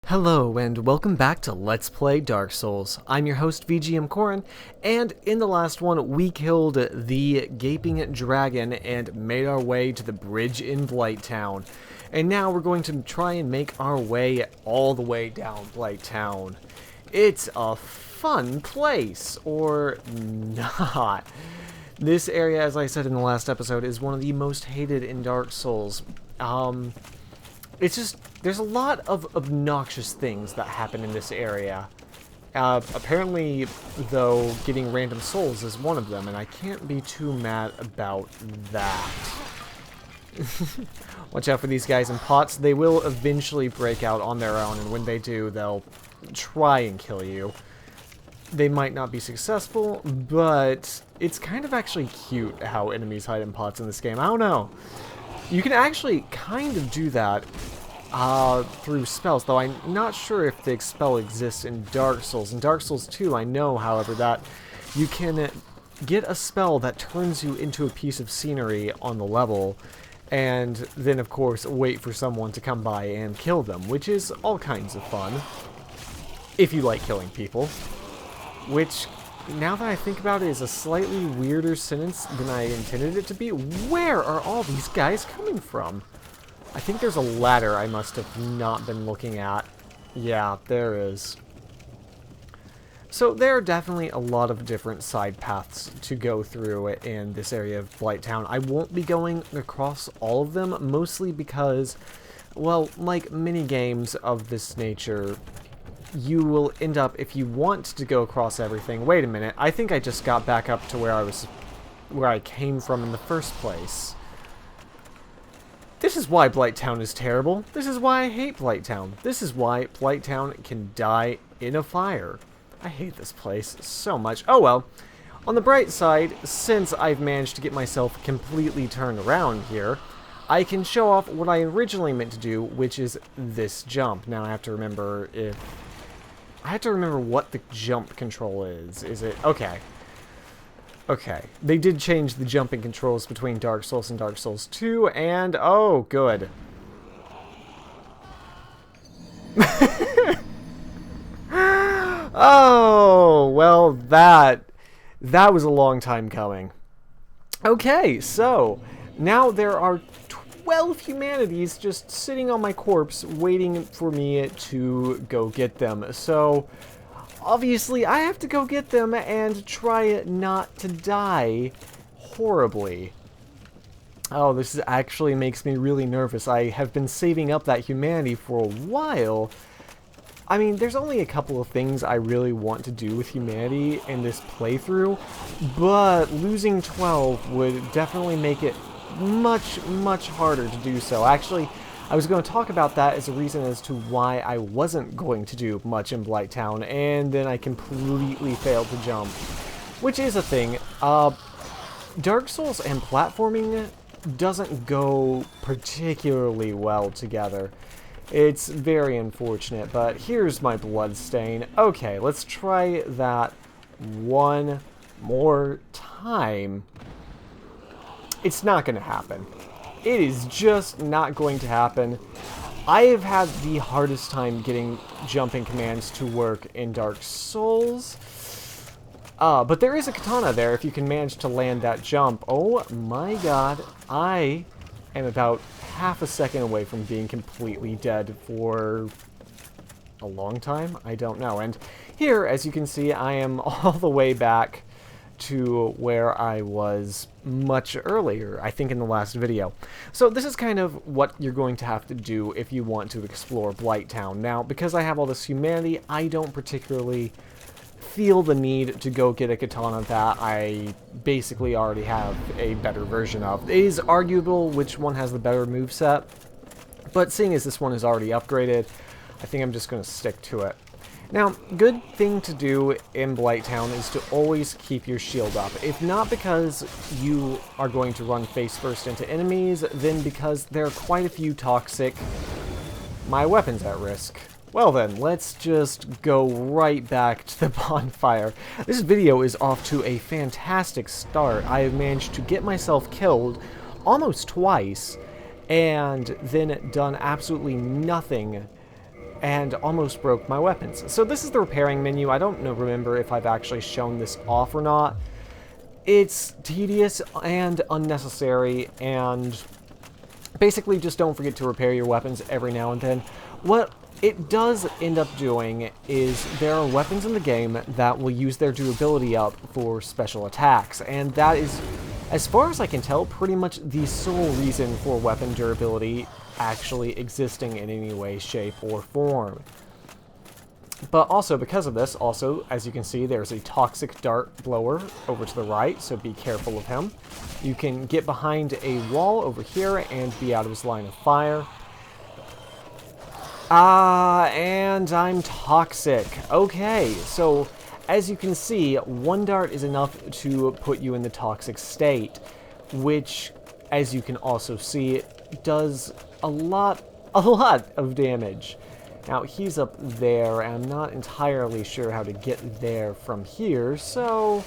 Hello and welcome back to Let's Play Dark Souls. I'm your host VGMKoren, and in the last one we killed the Gaping Dragon and made our way to the bridge in Blighttown. And now we're going to try and make our way all the way down Blighttown. It's a fun place, or not. This area, as I said in the last episode, is one of the most hated in Dark Souls. It's just, there's a lot of obnoxious things that happen in this area. Apparently, though, getting random souls is one of them, and I can't be too mad about that. Watch out for these guys in pots. They will eventually break out on their own, and when they do, they'll try and kill you. They might not be successful, but it's kind of actually cute how enemies hide in pots in this game. I don't know. You can actually kind of do that through spells, though I'm not sure if the spell exists in Dark Souls. In Dark Souls 2, I know, however, that you can get a spell that turns you into a piece of scenery on the level, and then, of course, wait for someone to come by and kill them, which is all kinds of fun, if you like killing people. Which, now that I think about it, is a slightly weirder sentence than I intended it to be. Where are all these guys coming from? I think there's a ladder I must have not been looking at. Yeah, there is. So there are definitely a lot of different side paths to go through in this area of Blighttown. I won't be going across all of them, mostly because, well, like many games of this nature, you will end up, if you want to go across everything. Wait a minute, I think I just got back up to where I came from in the first place. This is why Blighttown is terrible. This is why I hate Blighttown. This is why Blighttown can die in a fire. I hate this place so much. Oh well. On the bright side, since I've managed to get myself completely turned around here, I can show off what I originally meant to do, which is this jump. Now I have to remember what the jump control is. Is it... Okay. Okay. They did change the jumping controls between Dark Souls and Dark Souls 2, and... Oh, good. Oh, well, that was a long time coming. Okay, so... Now there are 12 humanities just sitting on my corpse waiting for me to go get them. So, obviously, I have to go get them and try not to die horribly. Oh, this actually makes me really nervous. I have been saving up that humanity for a while. I mean, there's only a couple of things I really want to do with humanity in this playthrough, but losing 12 would definitely make it much harder to do so. Actually, I was going to talk about that as a reason as to why I wasn't going to do much in Blighttown, and then I completely failed to jump, which is a thing. Dark Souls and platforming doesn't go particularly well together. It's very unfortunate, but here's my bloodstain. Okay, let's try that one more time. It's not going to happen. It is just not going to happen. I have had the hardest time getting jumping commands to work in Dark Souls. But there is a katana there if you can manage to land that jump. Oh my god. I am about half a second away from being completely dead for a long time? I don't know. And here, as you can see, I am all the way back to where I was much earlier, I think in the last video. So this is kind of what you're going to have to do if you want to explore Blighttown. Now, because I have all this humanity, I don't particularly feel the need to go get a katana that I basically already have a better version of. It is arguable which one has the better moveset, but seeing as this one is already upgraded, I think I'm just going to stick to it. Now, good thing to do in Blighttown is to always keep your shield up. If not because you are going to run face first into enemies, then because there are quite a few toxic... My weapon's at risk. Well then, let's just go right back to the bonfire. This video is off to a fantastic start. I have managed to get myself killed almost twice, and then done absolutely nothing and almost broke my weapons. So this is the repairing menu. I don't remember if I've actually shown this off or not. It's tedious and unnecessary, and basically just don't forget to repair your weapons every now and then. What it does end up doing is there are weapons in the game that will use their durability up for special attacks, and that is, as far as I can tell, pretty much the sole reason for weapon durability actually existing in any way, shape, or form. But also, because of this, also, as you can see, there's a toxic dart blower over to the right, so be careful of him. You can get behind a wall over here and be out of his line of fire. And I'm toxic. Okay, so as you can see, one dart is enough to put you in the toxic state, which, as you can also see, does a lot of damage. Now, he's up there, and I'm not entirely sure how to get there from here, so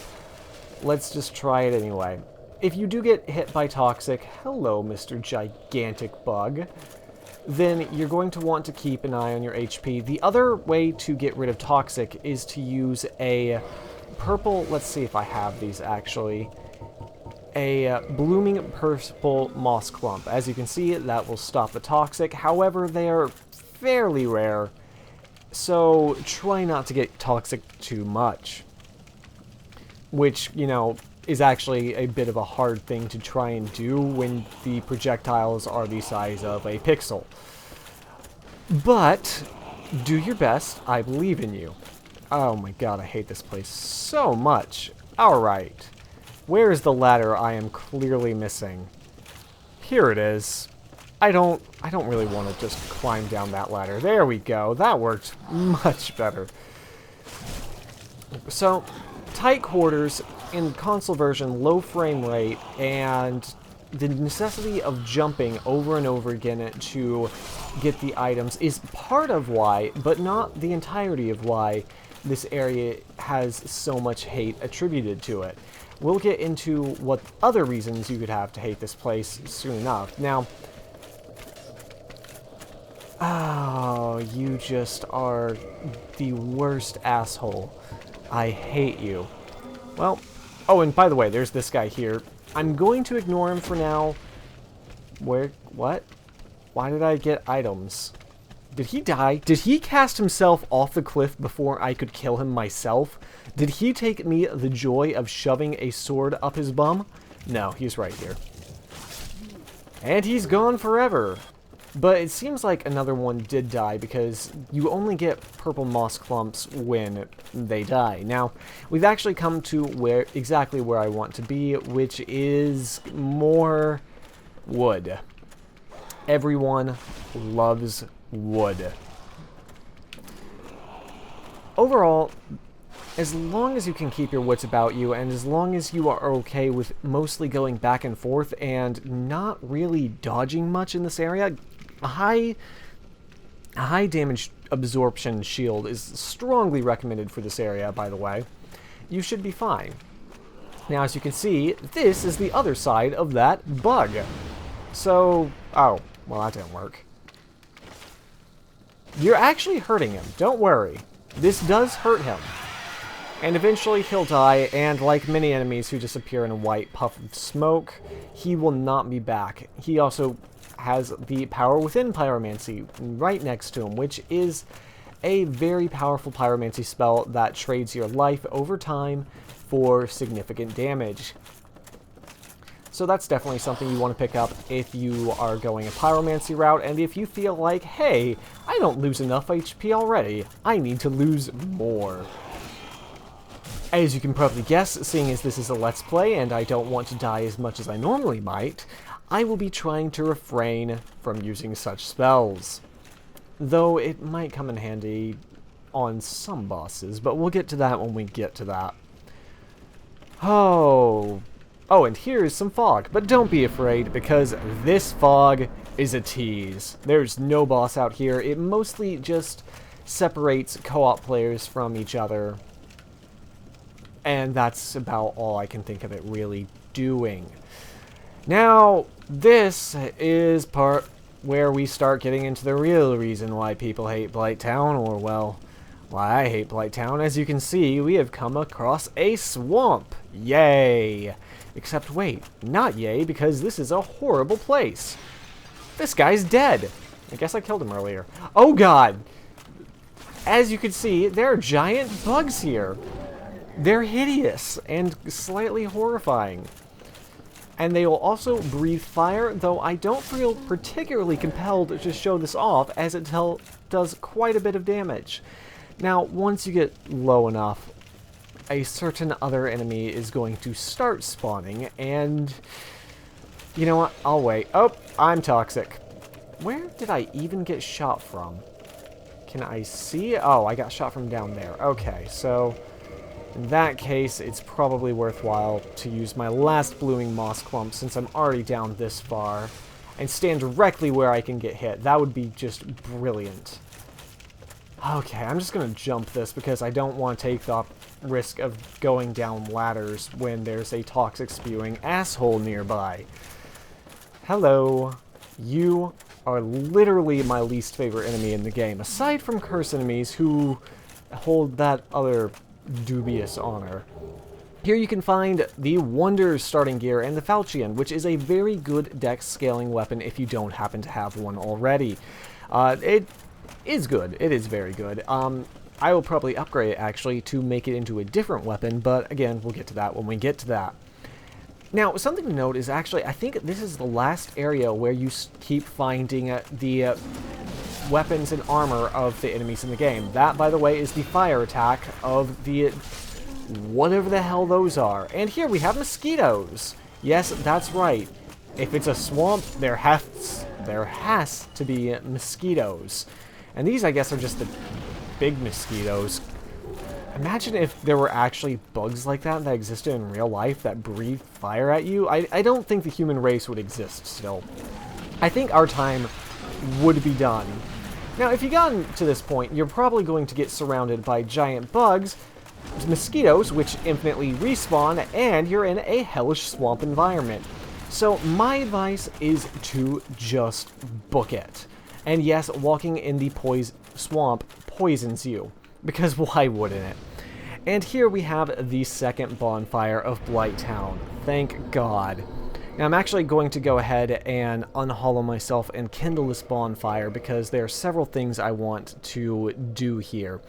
let's just try it anyway. If you do get hit by toxic, hello, Mr. Gigantic Bug, then you're going to want to keep an eye on your HP. The other way to get rid of toxic is to use a purple, let's see if I have these actually, a blooming purple moss clump. As you can see, that will stop the toxic. However, they are fairly rare, so try not to get toxic too much. Which, you know, is actually a bit of a hard thing to try and do when the projectiles are the size of a pixel. But do your best. I believe in you. Oh my god, I hate this place so much. Alright. Where is the ladder I am clearly missing? Here it is. I don't really want to just climb down that ladder. There we go. That worked much better. So, tight quarters, in console version, low frame rate, and the necessity of jumping over and over again to get the items is part of why, but not the entirety of why, this area has so much hate attributed to it. We'll get into what other reasons you could have to hate this place soon enough. Now, oh, you just are the worst asshole. I hate you. Well, oh, and by the way, there's this guy here. I'm going to ignore him for now. What? Why did I get items? Did he die? Did he cast himself off the cliff before I could kill him myself? Did he take me the joy of shoving a sword up his bum? No, he's right here. And he's gone forever. But it seems like another one did die because you only get purple moss clumps when they die. Now, we've actually come to exactly where I want to be, which is more wood. Everyone loves wood. Overall, as long as you can keep your wits about you, and as long as you are okay with mostly going back and forth and not really dodging much in this area, a high damage absorption shield is strongly recommended for this area, by the way. You should be fine. Now, as you can see, this is the other side of that bug. So, oh, well, that didn't work. You're actually hurting him. Don't worry. This does hurt him. And eventually he'll die, and like many enemies who disappear in a white puff of smoke, he will not be back. He also has the power within pyromancy right next to him, which is a very powerful pyromancy spell that trades your life over time for significant damage. So that's definitely something you want to pick up if you are going a pyromancy route, and if you feel like, hey, I don't lose enough HP already, I need to lose more. As you can probably guess, seeing as this is a Let's Play and I don't want to die as much as I normally might, I will be trying to refrain from using such spells. Though it might come in handy on some bosses, but we'll get to that when we get to that. Oh, and here's some fog, but don't be afraid, because this fog is a tease. There's no boss out here. It mostly just separates co-op players from each other, and that's about all I can think of it really doing. Now, this is part where we start getting into the real reason why people hate Blighttown, or, well, why I hate Blighttown. As you can see, we have come across a swamp. Yay! Except wait, not yay, because this is a horrible place. This guy's dead. I guess I killed him earlier. Oh god! As you can see, there are giant bugs here. They're hideous and slightly horrifying. And they will also breathe fire, though I don't feel particularly compelled to show this off, as it does quite a bit of damage. Now, once you get low enough, a certain other enemy is going to start spawning, and you know what? I'll wait. Oh, I'm toxic. Where did I even get shot from? Can I see? Oh, I got shot from down there. Okay, so in that case, it's probably worthwhile to use my last blooming moss clump since I'm already down this far and stand directly where I can get hit. That would be just brilliant. Okay, I'm just going to jump this because I don't want to take the risk of going down ladders when there's a toxic spewing asshole nearby. Hello. You are literally my least favorite enemy in the game, aside from curse enemies who hold that other dubious honor. Here you can find the Wonders starting gear and the Falchion, which is a very good dex scaling weapon if you don't happen to have one already. It is good. It is very good. I will probably upgrade it actually to make it into a different weapon, but again, we'll get to that when we get to that. Now, something to note is actually, I think this is the last area where you keep finding the weapons and armor of the enemies in the game. That, by the way, is the fire attack of the whatever the hell those are. And here we have mosquitoes. Yes, that's right. If it's a swamp, there has to be mosquitoes. And these, I guess, are just the big mosquitoes. Imagine if there were actually bugs like that existed in real life that breathe fire at you. I don't think the human race would exist still. I think our time would be done. Now, if you've gotten to this point, you're probably going to get surrounded by giant bugs, mosquitoes, which infinitely respawn, and you're in a hellish swamp environment. So my advice is to just book it. And yes, walking in the swamp poisons you, because why wouldn't it? And here we have the second bonfire of Blighttown. Thank God. Now I'm actually going to go ahead and unhollow myself and kindle this bonfire because there are several things I want to do here.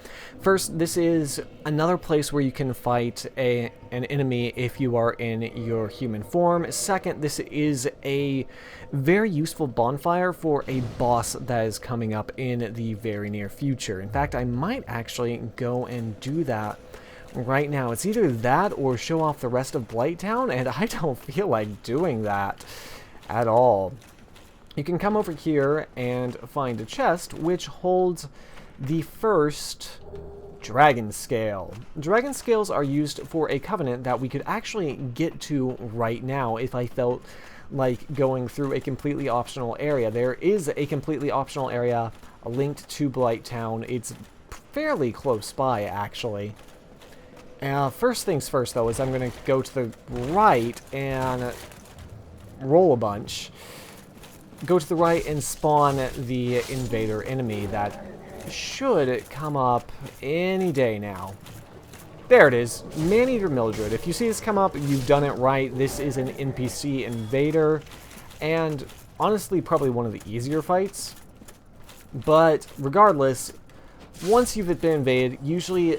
First, this is another place where you can fight an enemy if you are in your human form. Second, this is a very useful bonfire for a boss that is coming up in the very near future. In fact, I might actually go and do that right now. It's either that or show off the rest of Blighttown, and I don't feel like doing that at all. You can come over here and find a chest which holds the first dragon scale. Dragon scales are used for a covenant that we could actually get to right now if I felt like going through a completely optional area. There is a completely optional area linked to Blighttown. It's fairly close by, actually. First things first, though, is I'm going to go to the right and roll a bunch. Go to the right and spawn the invader enemy that should come up any day now. There it is, Man-Eater Mildred. If you see this come up, you've done it right. This is an NPC invader, and honestly, probably one of the easier fights. But regardless, once you've been invaded, usually,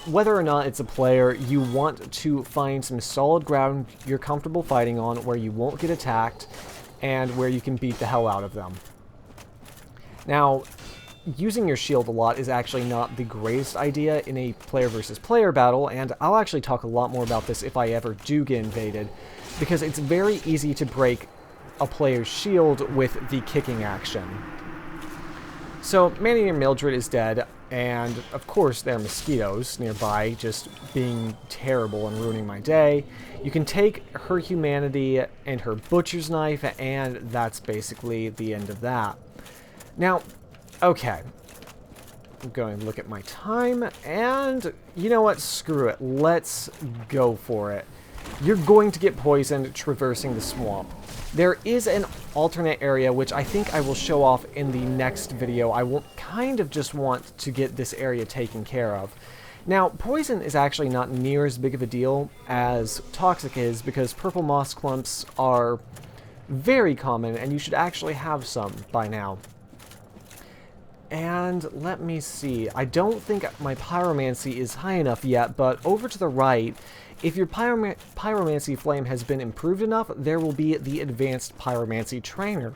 whether or not it's a player, you want to find some solid ground you're comfortable fighting on where you won't get attacked and where you can beat the hell out of them. Now, using your shield a lot is actually not the greatest idea in a player versus player battle, and I'll actually talk a lot more about this if I ever do get invaded, because it's very easy to break a player's shield with the kicking action. So, Man-Eater Mildred is dead, and of course there are mosquitoes nearby just being terrible and ruining my day. You can take her humanity and her butcher's knife, and that's basically the end of that. Now, okay, I'm going to look at my time, and you know what, screw it, let's go for it. you're going to get poisoned traversing the swamp. There is an alternate area, which I think I will show off in the next video. I will kind of just want to get this area taken care of. Now, poison is actually not near as big of a deal as toxic is, because purple moss clumps are very common, and you should actually have some by now. And let me see. I don't think my pyromancy is high enough yet, but over to the right, if your pyromancy flame has been improved enough, there will be the advanced pyromancy trainer.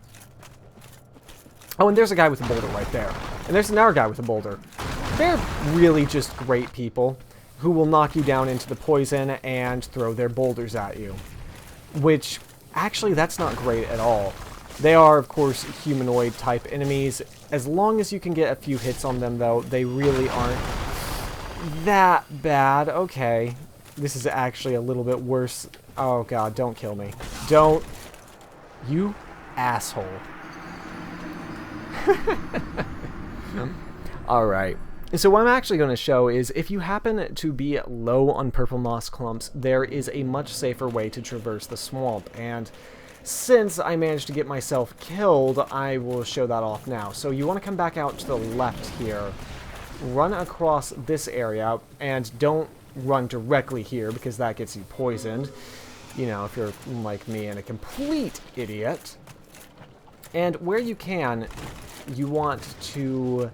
Oh, and there's a guy with a boulder right there. And there's another guy with a boulder. They're really just great people who will knock you down into the poison and throw their boulders at you. Which, actually, that's not great at all. They are, of course, humanoid-type enemies. As long as you can get a few hits on them, though, they really aren't that bad. Okay. This is actually a little bit worse. Oh, God, don't kill me. Don't. You asshole. Alright. So what I'm actually going to show is if you happen to be low on purple moss clumps, there is a much safer way to traverse the swamp. And since I managed to get myself killed, I will show that off now. So you want to come back out to the left here, run across this area, and don't run directly here because that gets you poisoned. You know, if you're like me and a complete idiot. And where you can, you want to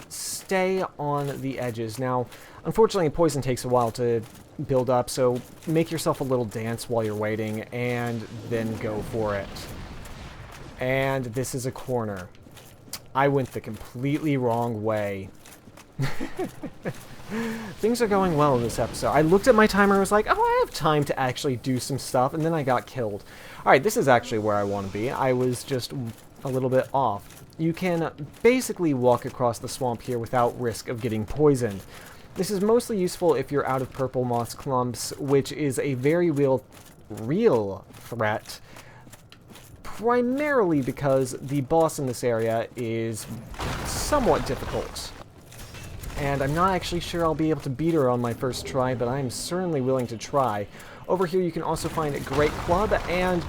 stay on the edges. Now, unfortunately, poison takes a while to build up, so make yourself a little dance while you're waiting, and then go for it. And this is a corner. I went the completely wrong way. Things are going well in this episode. I looked at my timer and was like, oh, I have time to actually do some stuff, and then I got killed. Alright, this is actually where I want to be. I was just a little bit off. You can basically walk across the swamp here without risk of getting poisoned. This is mostly useful if you're out of purple moss clumps, which is a very real threat, primarily because the boss in this area is somewhat difficult. And I'm not actually sure I'll be able to beat her on my first try, but I'm certainly willing to try. Over here you can also find a great club, and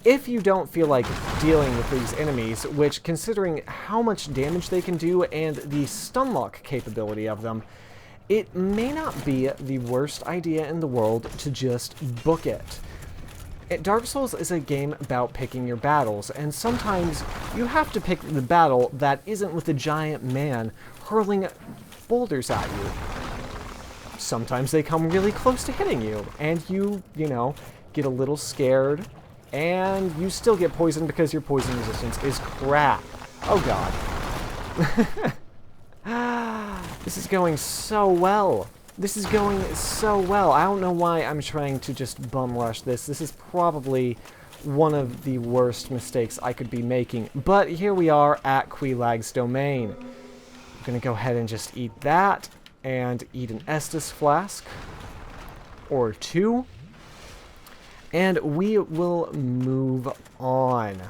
if you don't feel like dealing with these enemies, which, considering how much damage they can do and the stun lock capability of them, it may not be the worst idea in the world to just book it. Dark Souls is a game about picking your battles, and sometimes you have to pick the battle that isn't with a giant man hurling boulders at you. Sometimes they come really close to hitting you, and you know, get a little scared, and you still get poisoned because your poison resistance is crap. Oh, God. This is going so well. This is going so well. I don't know why I'm trying to just bum rush this. This is probably one of the worst mistakes I could be making. But here we are at Quelag's domain. I'm going to go ahead and just eat that, and eat an Estus flask or two. And we will move on.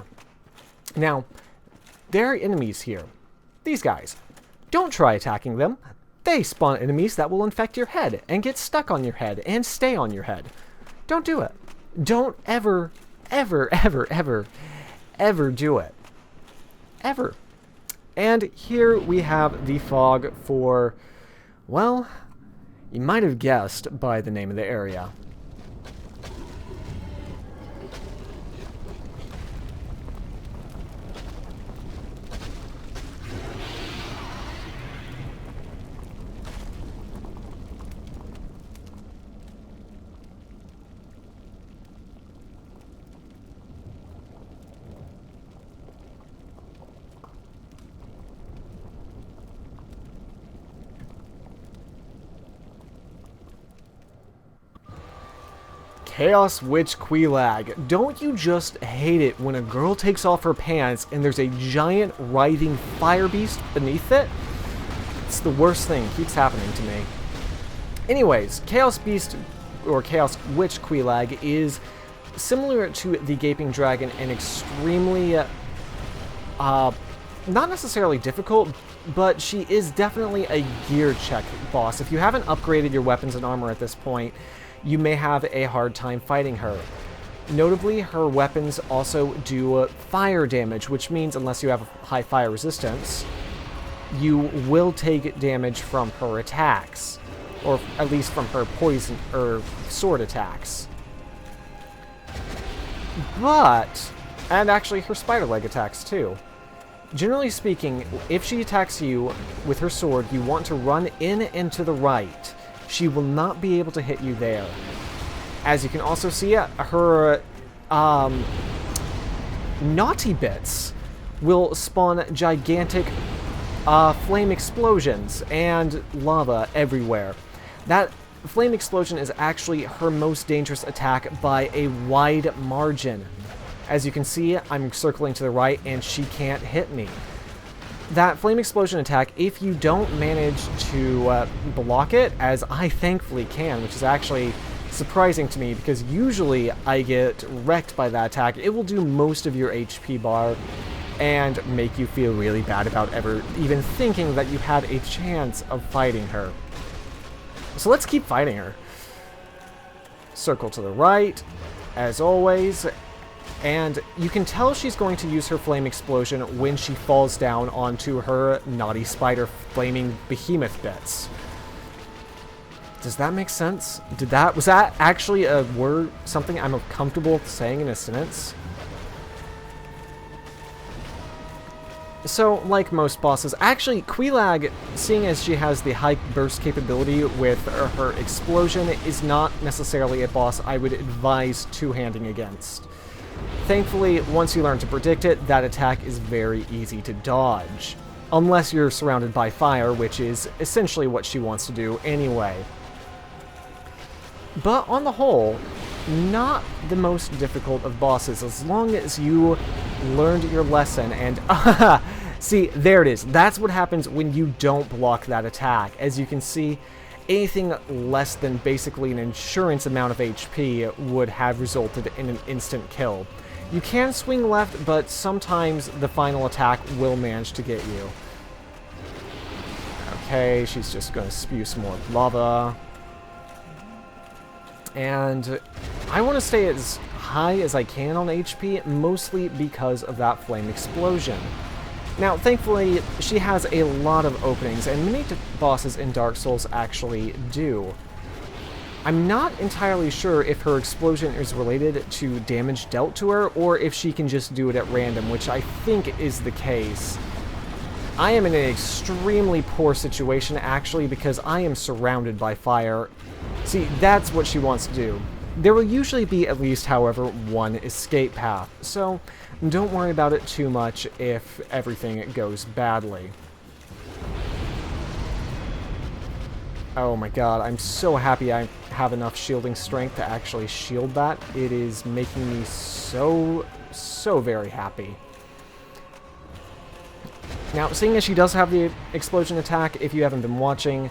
Now, there are enemies here. These guys. Don't try attacking them. They spawn enemies that will infect your head and get stuck on your head and stay on your head. Don't do it. Don't ever, ever, ever, ever, ever do it. Ever. And here we have the fog for, well, you might have guessed by the name of the area. Chaos Witch Quelag. Don't you just hate it when a girl takes off her pants and there's a giant writhing fire beast beneath it? It's the worst thing. It keeps happening to me. Anyways, Chaos Beast, or Chaos Witch Quelag, is similar to the Gaping Dragon and extremely, not necessarily difficult, but she is definitely a gear check boss. If you haven't upgraded your weapons and armor at this point, you may have a hard time fighting her. Notably, her weapons also do fire damage, which means unless you have high fire resistance, you will take damage from her attacks, or at least from her poison or sword attacks. But, and actually her spider leg attacks too. Generally speaking, if she attacks you with her sword, you want to run in and to the right. She will not be able to hit you there. As you can also see, her naughty bits will spawn gigantic flame explosions and lava everywhere. That flame explosion is actually her most dangerous attack by a wide margin. As you can see, I'm circling to the right and she can't hit me. That flame explosion attack, if you don't manage to block it, as I thankfully can, which is actually surprising to me because usually I get wrecked by that attack, it will do most of your HP bar and make you feel really bad about ever even thinking that you had a chance of fighting her. So let's keep fighting her. Circle to the right, as always, and you can tell she's going to use her flame explosion when she falls down onto her naughty spider flaming behemoth bits. Does that make sense? Was that actually a word, something I'm comfortable saying in a sentence? So, like most bosses, actually, Quelaag, seeing as she has the high burst capability with her explosion, is not necessarily a boss I would advise two-handing against. Thankfully, once you learn to predict it, that attack is very easy to dodge. Unless you're surrounded by fire, which is essentially what she wants to do anyway. But on the whole, not the most difficult of bosses, as long as you learned your lesson and... see, there it is. That's what happens when you don't block that attack. As you can see, anything less than basically an insurance amount of HP would have resulted in an instant kill. You can swing left, but sometimes the final attack will manage to get you. Okay, she's just going to spew some more lava. And I want to stay as high as I can on HP, mostly because of that flame explosion. Now, thankfully, she has a lot of openings, and many bosses in Dark Souls actually do. I'm not entirely sure if her explosion is related to damage dealt to her, or if she can just do it at random, which I think is the case. I am in an extremely poor situation, actually, because I am surrounded by fire. See, that's what she wants to do. There will usually be at least, however, one escape path, so don't worry about it too much if everything goes badly. Oh my god, I'm so happy I have enough shielding strength to actually shield that. It is making me so very happy. Now, seeing as she does have the explosion attack, if you haven't been watching,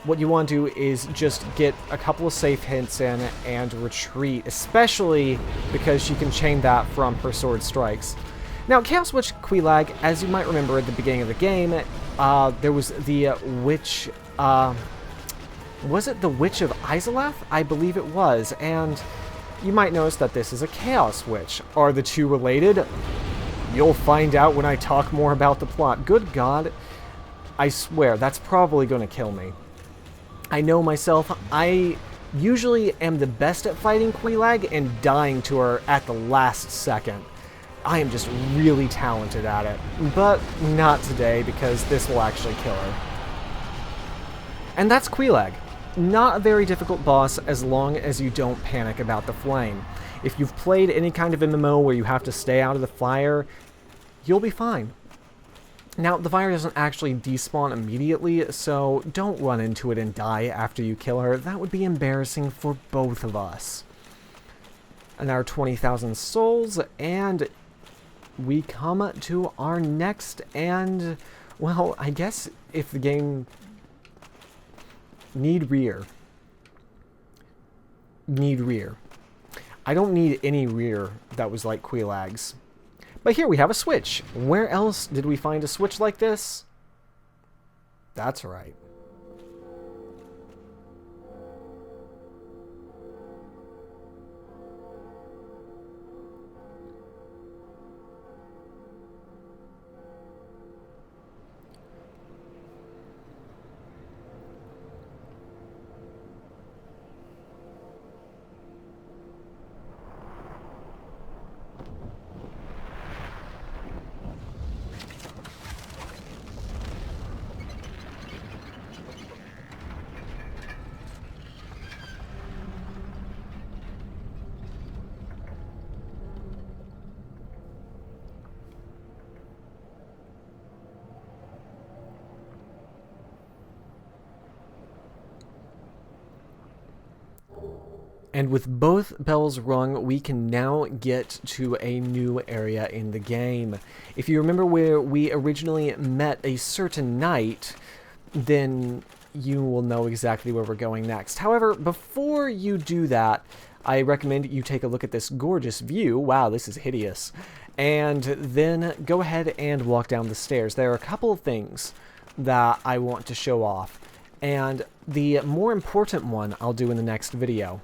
what you want to do is just get a couple of safe hits in and retreat, especially because she can chain that from her sword strikes. Now, Chaos Witch Quelaag, as you might remember at the beginning of the game, there was the witch, was it the Witch of Izalath? I believe it was, and you might notice that this is a Chaos Witch. Are the two related? You'll find out when I talk more about the plot. Good God, I swear, that's probably going to kill me. I know myself, I usually am the best at fighting Quelaag and dying to her at the last second. I am just really talented at it, but not today because this will actually kill her. And that's Quelaag. Not a very difficult boss as long as you don't panic about the flame. If you've played any kind of MMO where you have to stay out of the fire, you'll be fine. Now, the fire doesn't actually despawn immediately, so don't run into it and die after you kill her. That would be embarrassing for both of us. Another 20,000 souls, and we come to our next, and, well, I guess if the game... Need rear. I don't need any rear that was like Quelaag's. But here we have a switch. Where else did we find a switch like this? That's right. And with both bells rung, we can now get to a new area in the game. If you remember where we originally met a certain knight, then you will know exactly where we're going next. However, before you do that, I recommend you take a look at this gorgeous view. Wow, this is hideous. And then go ahead and walk down the stairs. There are a couple of things that I want to show off, and the more important one I'll do in the next video.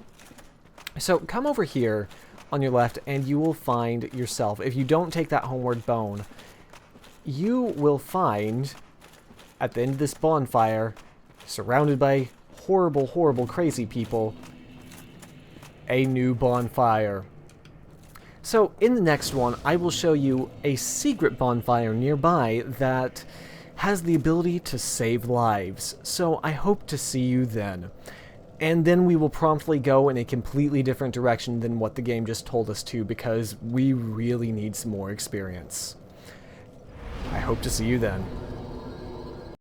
So come over here on your left and you will find yourself, if you don't take that homeward bone, you will find at the end of this bonfire, surrounded by horrible, horrible, crazy people, a new bonfire. So in the next one, I will show you a secret bonfire nearby that has the ability to save lives. So I hope to see you then. And then we will promptly go in a completely different direction than what the game just told us to, because we really need some more experience. I hope to see you then.